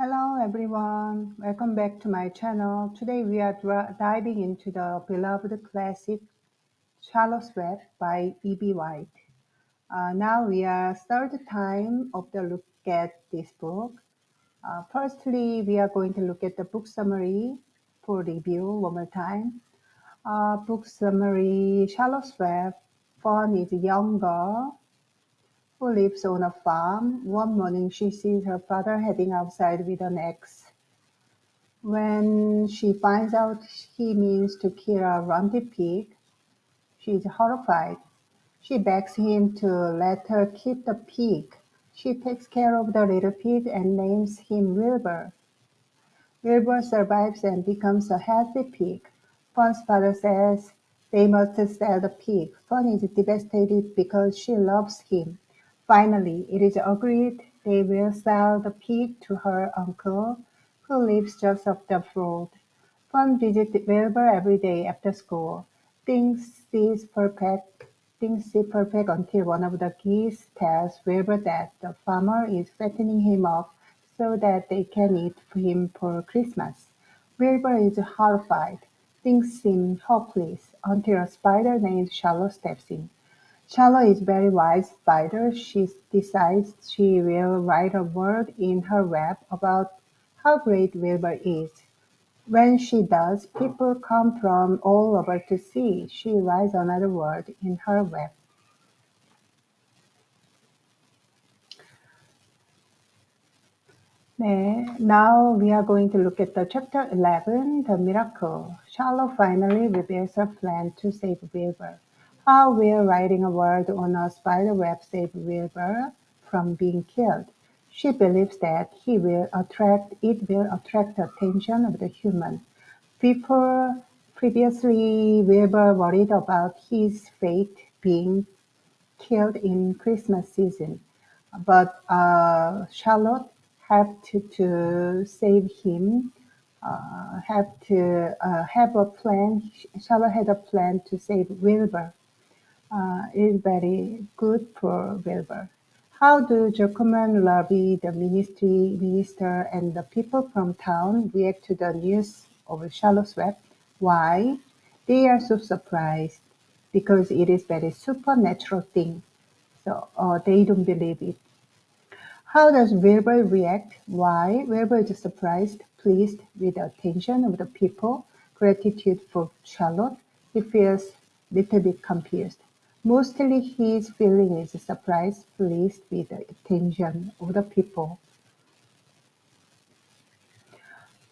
Hello everyone, welcome back to my channel. Today we are diving into the beloved classic Charlotte's Web by E.B. White. Now we are third time of the look at this book. Firstly, we are going to look at the book summary for review one more time. Book summary: Charlotte's Web. Fawn is a young girl who lives on a farm. One morning she sees her father heading outside with an axe. When she finds out he means to kill a runty pig, she is horrified. She begs him to let her keep the pig. She takes care of the little pig and names him Wilbur. Wilbur survives and becomes a healthy pig. Fun's father says they must sell the pig. Fun is devastated because she loves him. Finally, it is agreed they will sell the pig to her uncle, who lives just up the road. Fun visits Wilbur every day after school. Things seems perfect. Things seem perfect until one of the geese tells Wilbur that the farmer is fattening him up so that they can eat him for Christmas. Wilbur is horrified. Things seem hopeless until a spider named Charlotte steps in. Charlotte is a very wise spider. She decides she will write a word in her web about how great Wilbur is. When she does, people come from all over to see. She writes another word in her web. 네, now we are going to look at the chapter 11, the miracle. Charlotte finally reveals her plan to save Wilbur. How will writing a word on a spider web save Wilbur from being killed? She believes that it will attract the attention of the human. Before, previously, Wilbur worried about his fate being killed in Christmas season, but Charlotte had to save him. Had to have a plan. Charlotte had a plan to save Wilbur. It is very good for Wilbur. How do Jacoman, Lobby, the minister, and the people from town react to the news of Charlotte's Web? Why? They are so surprised because it is very supernatural thing. So they don't believe it. How does Wilbur react? Why? Wilbur is surprised, pleased with the attention of the people, gratitude for Charlotte. He feels a little bit confused. Mostly his feeling is surprised, pleased with the attention of the people.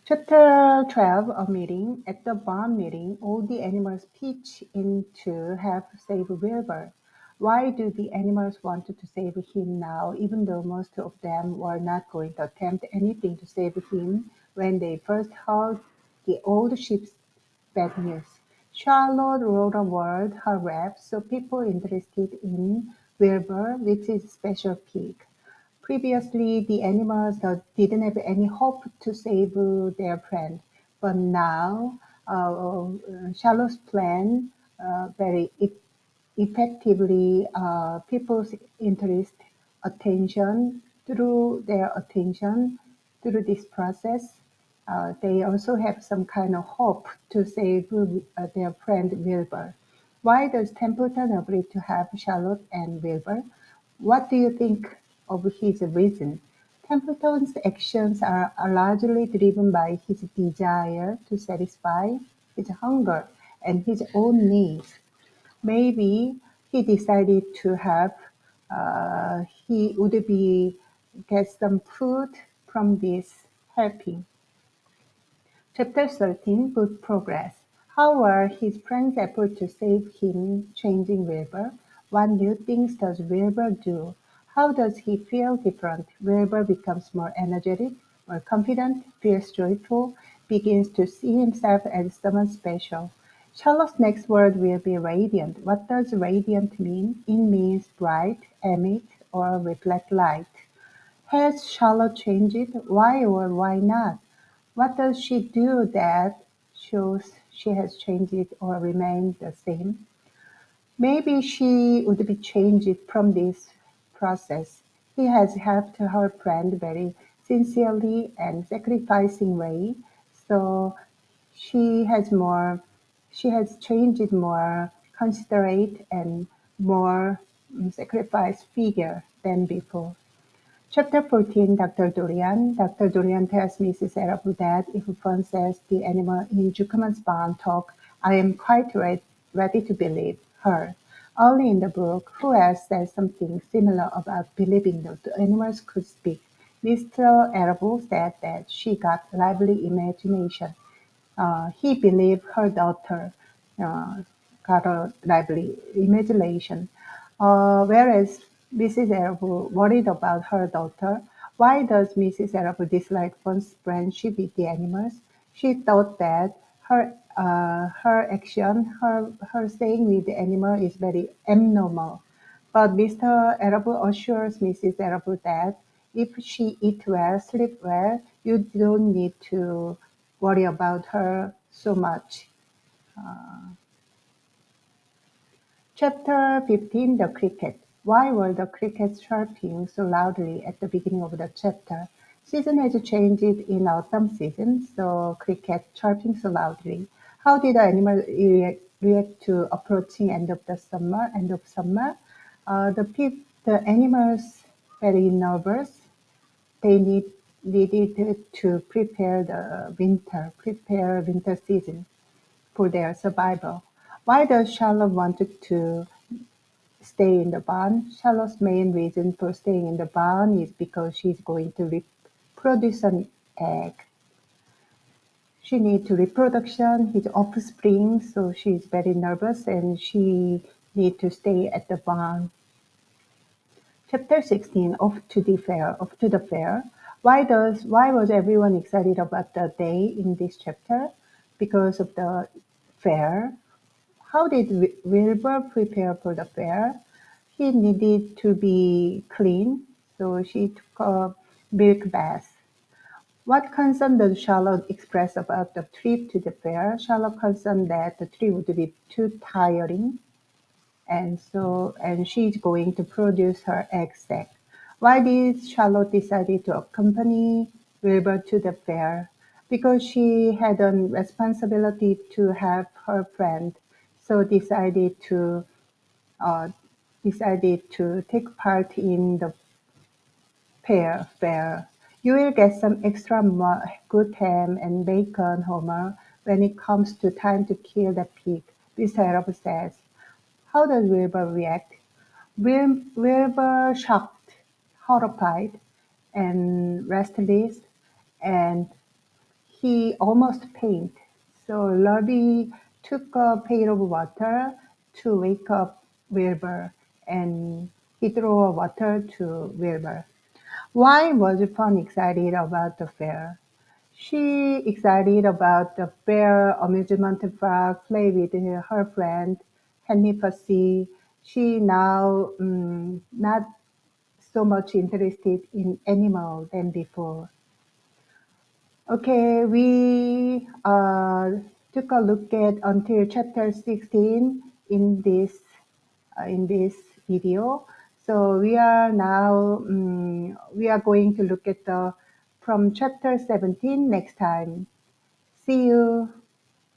Chapter 12, a meeting. At the barn meeting, all the animals pitch in to help save Wilbur. Why do the animals want to save him now, even though most of them were not going to attempt anything to save him when they first heard the old sheep's bad news? Charlotte wrote a word, her rep, so people interested in Wilbur, which is special pig. Previously, the animals didn't have any hope to save their friend, but now Charlotte's plan very effectively people's interest, attention through their attention through this process. They also have some kind of hope to save their friend Wilbur. Why does Templeton agree to have Charlotte and Wilbur? What do you think of his reason? Templeton's actions are largely driven by his desire to satisfy his hunger and his own needs. Maybe he decided to have he would be get some food from this helping. Chapter 13, Good Progress. How are his friends' efforts to save him changing Wilbur? What new things does Wilbur do? How does he feel different? Wilbur becomes more energetic, more confident, feels joyful, begins to see himself as someone special. Charlotte's next word will be radiant. What does radiant mean? It means bright, emit, or reflect light. Has Charlotte changed? Why or why not? What does she do that shows she has changed or remained the same? Maybe she would be changed from this process. He has helped her friend very sincerely and sacrificing way. So she has more, she has changed more considerate and more sacrifice figure than before. Chapter 14, Dr. Dorian. Dr. Dorian tells Mrs. Arable that if one says the animal in Jukaman's barn talk, I am quite ready to believe her. Early in the book, who else says something similar about believing that the animals could speak? Mr. Arable said that she got lively imagination. He believed her daughter uh, got a lively imagination, whereas Mrs. Arable worried about her daughter. Why does Mrs. Arable dislike one's friendship with the animals? She thought that her action, her staying with the animal is very abnormal. But Mr. Arable assures Mrs. Arable that if she eat well, sleep well, you don't need to worry about her so much. Chapter 15, The Cricket. Why were the crickets chirping so loudly at the beginning of the chapter? Season has changed in autumn season, so cricket chirping so loudly. How did the animal react to approaching end of the summer? End of summer, the animals very nervous. They needed to prepare winter season for their survival. Why does Charlotte wanted to stay in the barn? Charlotte's main reason for staying in the barn is because she's going to reproduce an egg. She needs to reproduction his offspring, so she's very nervous and she need to stay at the barn. Chapter 16, Off to the fair. Why was everyone excited about the day in this chapter? Because of the fair. How did Wilbur prepare for the fair? He needed to be clean, so she took a milk bath. What concern does Charlotte express about the trip to the fair? Charlotte concerned that the trip would be too tiring, and she's going to produce her egg sac. Why did Charlotte decided to accompany Wilbur to the fair? Because she had a responsibility to help her friend, so uh, decided to take part in the fair. You will get some extra good ham and bacon, Homer, when it comes to time to kill the pig, Mr. Arab says. How does Wilbur react? Wilbur shocked, horrified, and restless, and he almost fainted. So Lobby took a pail of water to wake up Wilbur, and he threw water to Wilbur. Why was Fawn excited about the fair? She excited about the fair amusement park, play with her friend, Henny Pussy. She now not so much interested in animal than before. Okay, we took a look at until chapter 16 in this video. So we are going to look at the from chapter 17 next time. See you.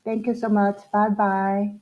Thank you so much. Bye bye.